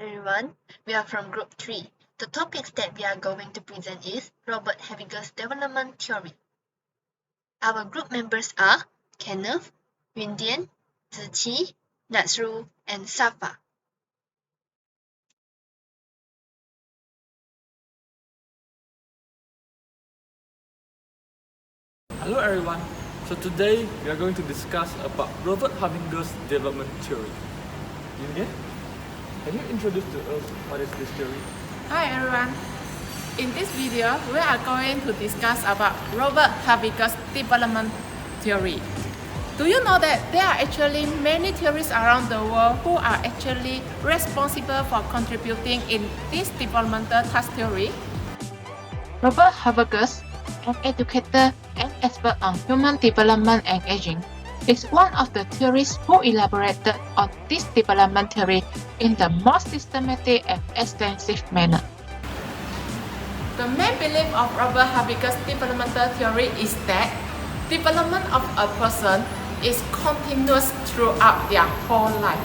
everyone, we are from Group 3. The topics that we are going to present is Robert Havighurst's development theory. Our group members are Kenneth, Yundian, Ziqi, Nazrul, and Safa. Hello everyone. So today we are going to discuss about Robert Havighurst's development theory. Yundian, can you introduce to us what is this theory? Hi everyone. In this video, we are going to discuss about Robert Havighurst's development theory. Do you know that there are actually many theories around the world who are actually responsible for contributing in this developmental task theory? Robert Havighurst, an educator and expert on human development and aging, is one of the theorists who elaborated on this development theory in the most systematic and extensive manner. The main belief of Robert Havighurst's developmental theory is that development of a person is continuous throughout their whole life.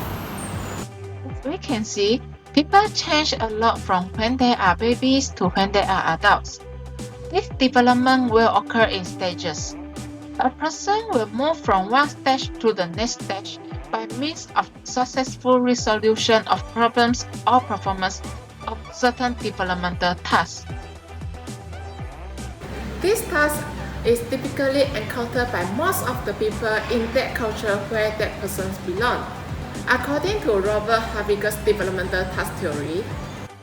As we can see, people change a lot from when they are babies to when they are adults. This development will occur in stages. A person will move from one stage to the next stage by means of successful resolution of problems or performance of certain developmental tasks. This task is typically encountered by most of the people in that culture where that person belongs. According to Robert Havighurst's developmental task theory,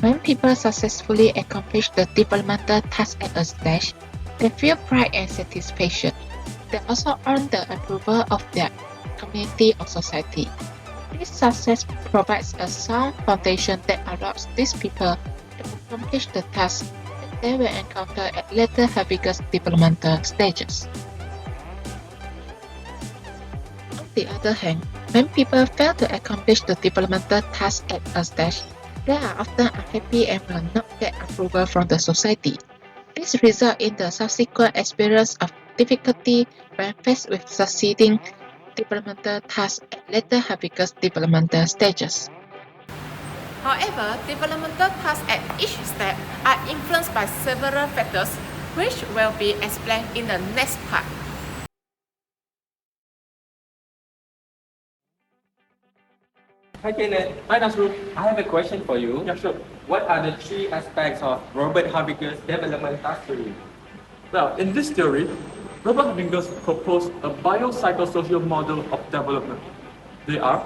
when people successfully accomplish the developmental task at a stage, they feel pride and satisfaction. They also earn the approval of their community or society. This success provides a sound foundation that allows these people to accomplish the task that they will encounter at later Havighurst developmental stages. On the other hand, when people fail to accomplish the developmental task at a stage, they are often unhappy and will not get approval from the society. This results in the subsequent experience of difficulty when faced with succeeding developmental tasks at later Havighurst developmental stages. however, developmental tasks at each step are influenced by several factors, which will be explained in the next part. Hi Kenneth. Hi Nasru. I have a question for you. Yeah, sure. What are the three aspects of Robert Havighurst's development task theory? Well, in this theory, Robert Havighurst proposed a biopsychosocial model of development. They are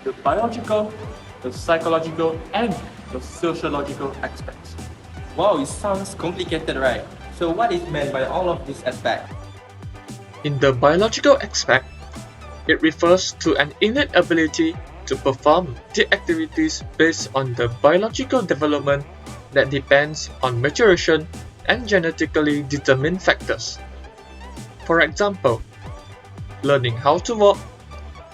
the biological, the psychological, and the sociological aspects. Wow, it sounds complicated, right? So what is meant by all of these aspects? In the biological aspect, it refers to an innate ability to perform the activities based on the biological development that depends on maturation and genetically determined factors. For example, learning how to walk,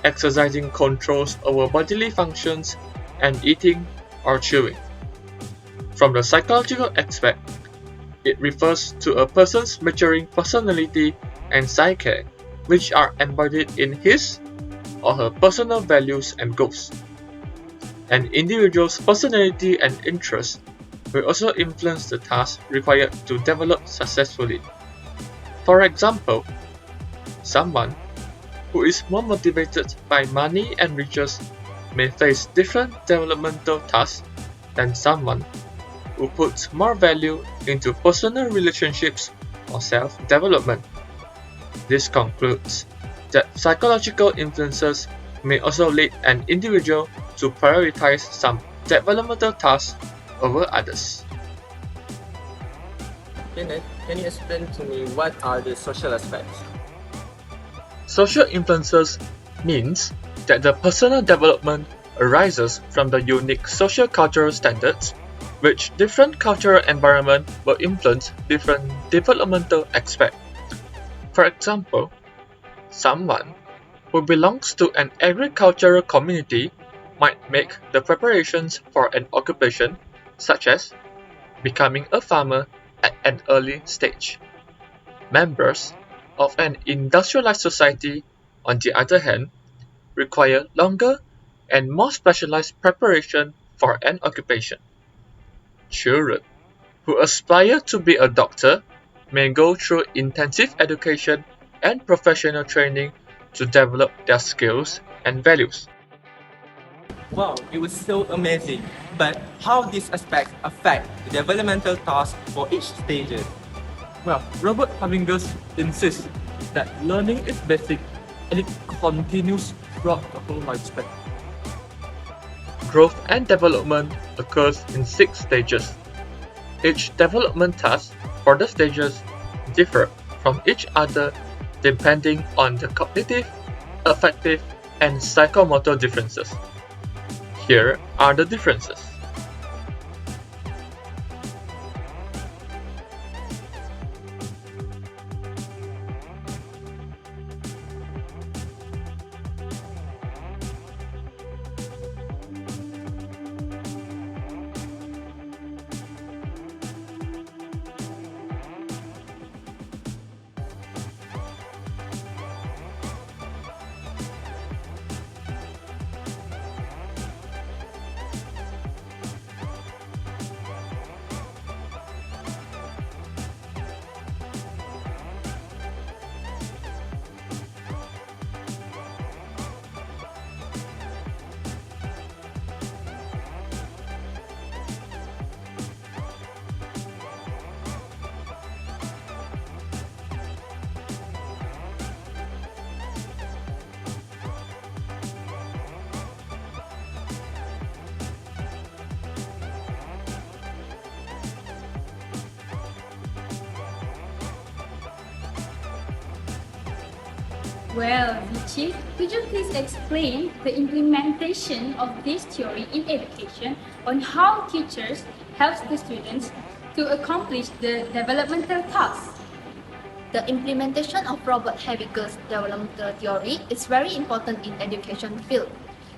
exercising controls over bodily functions, and eating or chewing. From the psychological aspect, it refers to a person's maturing personality and psyche, which are embodied in his or her personal values and goals. An individual's personality and interests will also influence the tasks required to develop successfully. For example, someone who is more motivated by money and riches may face different developmental tasks than someone who puts more value into personal relationships or self-development. This concludes that psychological influences may also lead an individual to prioritize some developmental tasks over others. Kenneth, can you explain to me what are the social aspects? Social influences means that the personal development arises from the unique social-cultural standards, which different cultural environment will influence different developmental aspects. For example, someone who belongs to an agricultural community might make the preparations for an occupation, such as becoming a farmer, at an early stage. Members of an industrialized society, on the other hand, require longer and more specialized preparation for an occupation. Children who aspire to be a doctor may go through intensive education and professional training to develop their skills and values. Wow, it was so amazing. But how these aspects affect the developmental task for each stages? Well, Robert Havighurst insists that learning is basic and it continues throughout the whole lifespan. Growth and development occurs in 6 stages. Each development task for the stages differ from each other depending on the cognitive, affective, and psychomotor differences. Here are the differences. Well, Vichy, could you please explain the implementation of this theory in education on how teachers help the students to accomplish the developmental tasks? The implementation of Robert Havighurst's developmental theory is very important in education field.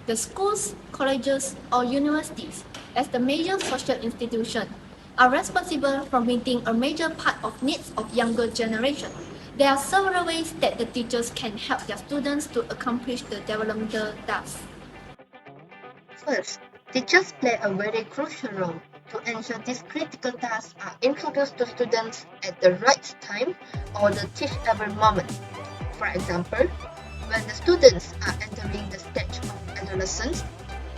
The schools, colleges, or universities, as the major social institution, are responsible for meeting a major part of needs of younger generation. There are several ways that the teachers can help their students to accomplish the developmental tasks. First, teachers play a very crucial role to ensure these critical tasks are introduced to students at the right time or the teach every moment. For example, when the students are entering the stage of adolescence,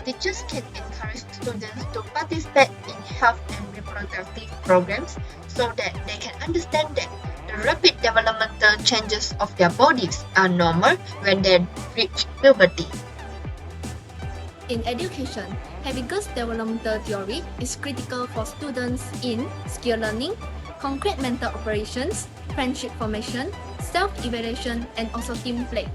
teachers can encourage students to participate in health and reproductive programs so that they can understand that the rapid developmental changes of their bodies are normal when they reach puberty. In education, Havighurst's developmental theory is critical for students in skill learning, concrete mental operations, friendship formation, self-evaluation, and also team play.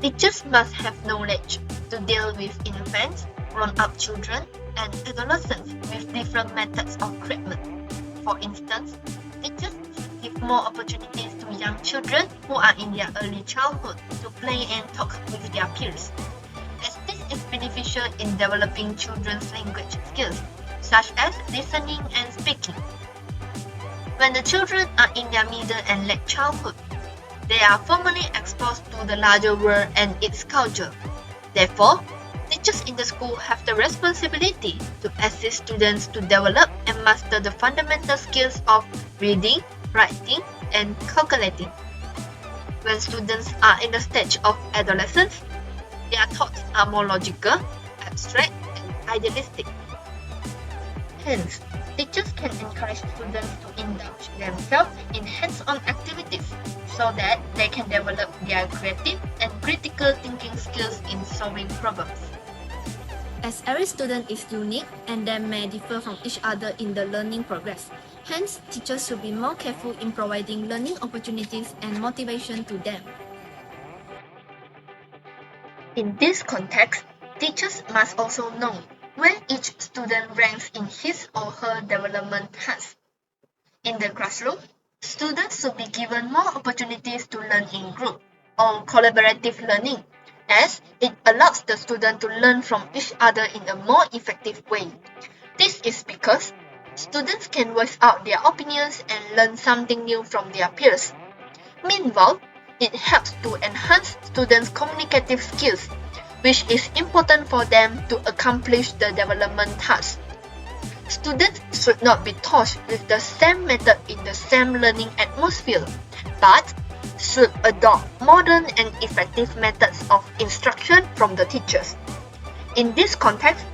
Teachers must have knowledge to deal with infants, grown-up children, and adolescents with different methods of treatment. For instance, teachers should give more opportunities to young children who are in their early childhood to play and talk with their peers, as this is beneficial in developing children's language skills, such as listening and speaking. When the children are in their middle and late childhood, they are formally exposed to the larger world and its culture. Therefore, teachers in the school have the responsibility to assist students to develop and master the fundamental skills of reading, writing, and calculating. When students are in the stage of adolescence, their thoughts are more logical, abstract, and idealistic. Hence, teachers can encourage students to indulge themselves in hands-on activities so that they can develop their creative and critical thinking skills in solving problems. As every student is unique and they may differ from each other in the learning progress, hence teachers should be more careful in providing learning opportunities and motivation to them. In this context, teachers must also know where each student ranks in his or her development task. In the classroom, students should be given more opportunities to learn in group or collaborative learning, as it allows the student to learn from each other in a more effective way. This is because students can voice out their opinions and learn something new from their peers. Meanwhile, it helps to enhance students' communicative skills which is important for them to accomplish the development task. Students should not be taught with the same method in the same learning atmosphere, but should adopt modern and effective methods of instruction from the teachers. In this context,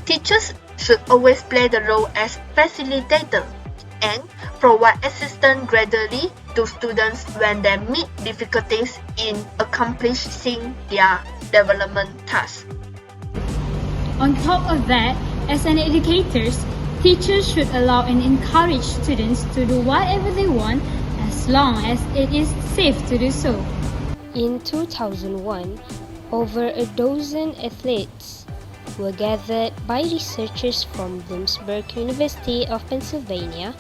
teachers should always play the role as facilitator and provide assistance gradually to students when they meet difficulties in accomplishing their development tasks. On top of that, as an educators, teachers should allow and encourage students to do whatever they want as long as it is safe to do so. In 2001, over a dozen athletes were gathered by researchers from Bloomsburg University of Pennsylvania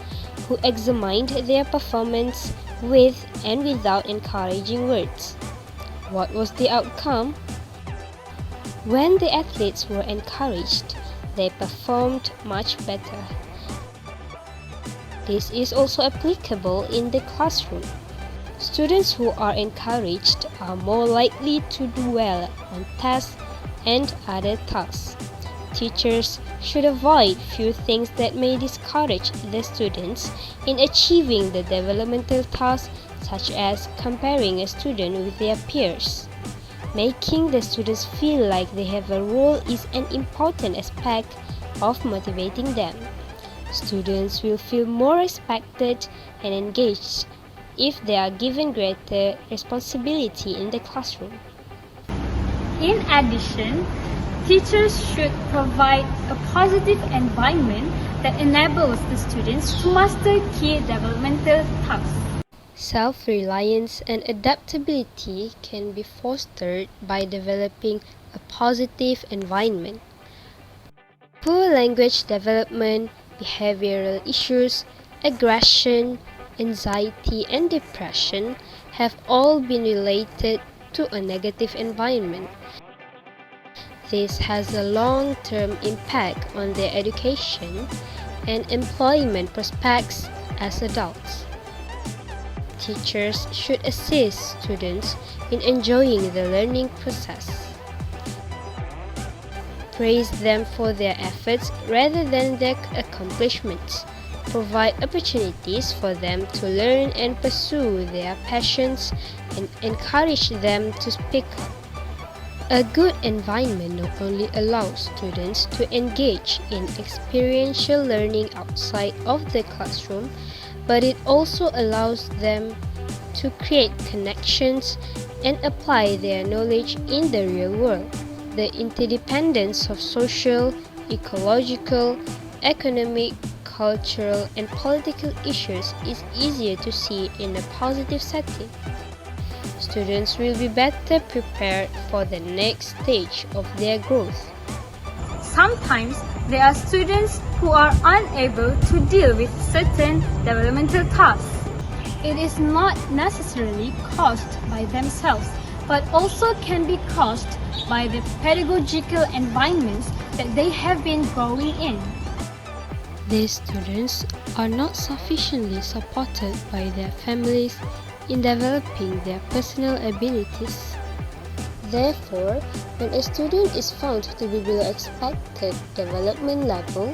who examined their performance with and without encouraging words. What was the outcome? When the athletes were encouraged, they performed much better. This is also applicable in the classroom. Students who are encouraged are more likely to do well on tests and other tasks. Teachers should avoid few things that may discourage the students in achieving the developmental tasks, such as comparing a student with their peers. Making the students feel like they have a role is an important aspect of motivating them. Students will feel more respected and engaged if they are given greater responsibility in the classroom. In addition, teachers should provide a positive environment that enables the students to master key developmental tasks. Self-reliance and adaptability can be fostered by developing a positive environment. Poor language development, behavioral issues, aggression, anxiety, and depression have all been related to a negative environment. This has a long-term impact on their education and employment prospects as adults. Teachers should assist students in enjoying the learning process. Praise them for their efforts rather than their accomplishments. Provide opportunities for them to learn and pursue their passions and encourage them to speak up. A good environment not only allows students to engage in experiential learning outside of the classroom, but it also allows them to create connections and apply their knowledge in the real world. The interdependence of social, ecological, economic, cultural, and political issues is easier to see in a positive setting. Students will be better prepared for the next stage of their growth. Sometimes there are students who are unable to deal with certain developmental tasks. It is not necessarily caused by themselves, but also can be caused by the pedagogical environments that they have been growing in. These students are not sufficiently supported by their families in developing their personal abilities. Therefore, when a student is found to be below expected development level,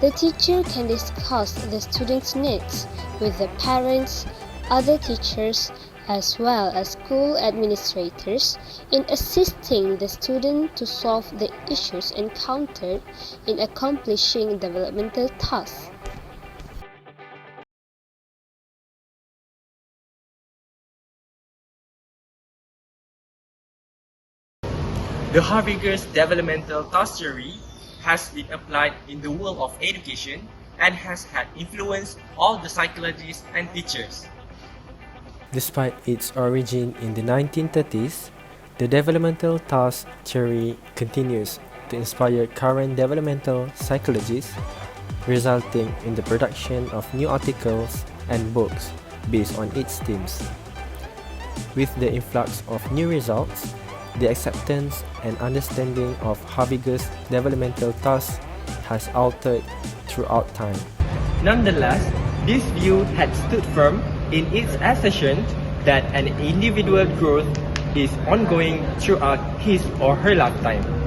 the teacher can discuss the student's needs with the parents, other teachers, as well as school administrators in assisting the student to solve the issues encountered in accomplishing developmental tasks. The Havighurst Developmental Task Theory has been applied in the world of education and has had influence on the psychologists and teachers. Despite its origin in the 1930s, the developmental task theory continues to inspire current developmental psychologists, resulting in the production of new articles and books based on its themes. With the influx of new results, the acceptance and understanding of Havighurst developmental tasks has altered throughout time. Nonetheless, this view had stood firm in its assertion that an individual growth is ongoing throughout his or her lifetime.